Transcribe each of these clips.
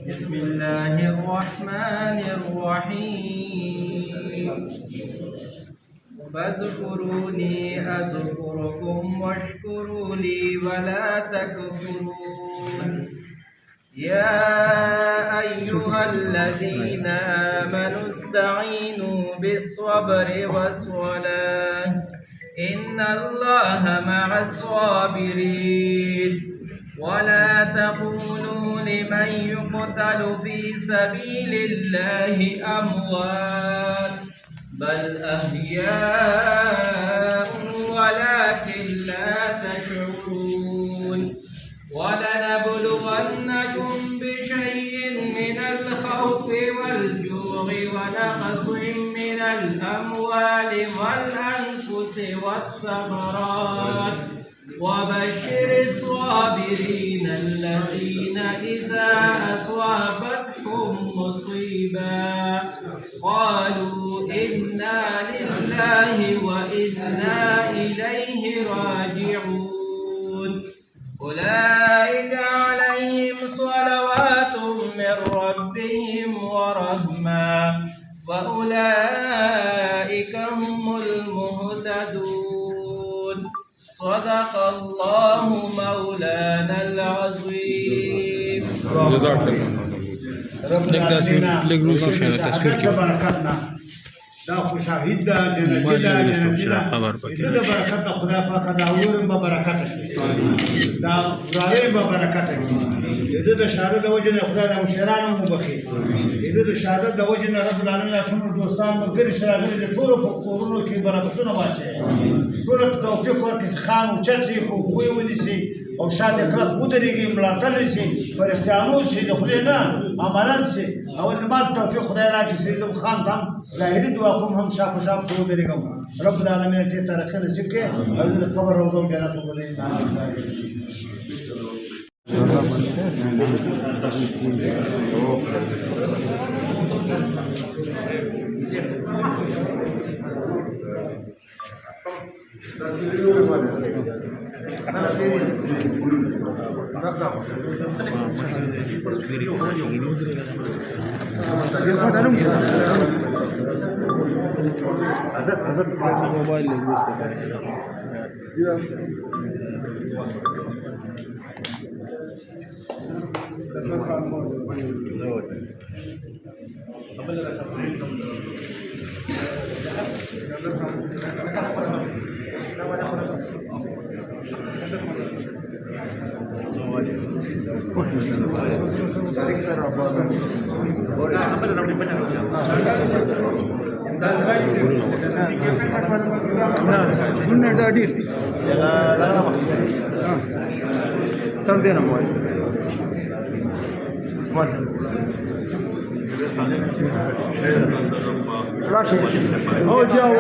بسم الله الرحمن الرحيم فاذكروني أذكركم واشكروا لي ولا تكفرون يا أيها الذين آمنوا استعينوا بالصبر والصلاة إن الله مع الصابرين ولا تقولوا لمن يقتل في سبيل الله أموات بل أحياء ولكن لا تشعرون ولنبلونكم بشيء من الخوف والجوع ونقص من الأموال والأنفس والثمرات وبشر الصابرين الذين إذا أصابتهم مصيبة قالوا إنا لله وإنا إليه راجعون أولئك عليهم صلوات من ربهم ورحمة وأولئك هم المهتدون صدق الله مولانا العظيم. جزاك الله. لك روسو شاید تصویر کی دا خوشاهد دا جنتی دا جنتی دا دا برکت دا خدا پاک دا اورم با برکت دا راویم با برکت دا شهادت دا وجه خدا دا مشران مبخیر دا شهادت دا وجه رب العالمین افرون دوستان مگر شراغلی دا طول پا قرونو کی برکتون باشه طول پا توفیق ورکس خان و چرسی پا خوی ونیسی او شاید اقرات بودریگی ملاتر سی پر اختیانو سی دخلی نا عملان سی او نمال توفیق خدای راکی سیدم خان تم ظاهری دعا کوم هم شاپ شاپ سو درېږم رب العالمین ته ترقه نصیب کړي او د خبر روزو جنت وګورئ موبایل لګ सर देना मोबाइल हो जाओ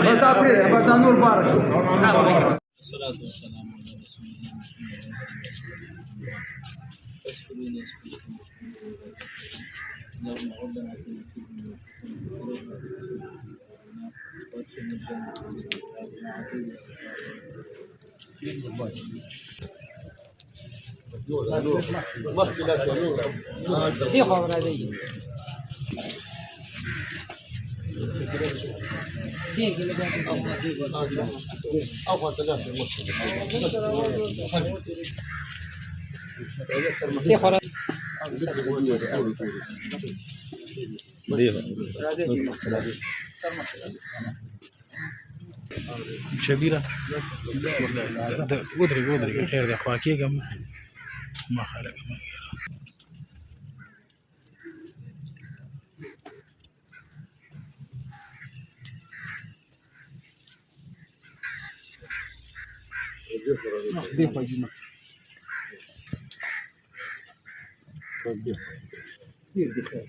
बस आप बस नूर बार الصلاة والسلام على رسول الله فاشكروني أشكركم اللهم ربنا آتنا في الدنيا حسنة وادخلنا الجنة دي خبر هذه دي كده دي خبر شبيرة ودري خير ده خواكي كم ما خلق ما دي فاجنا دي خير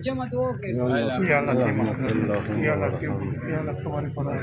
جمع دو کې یا الله خبرې پرای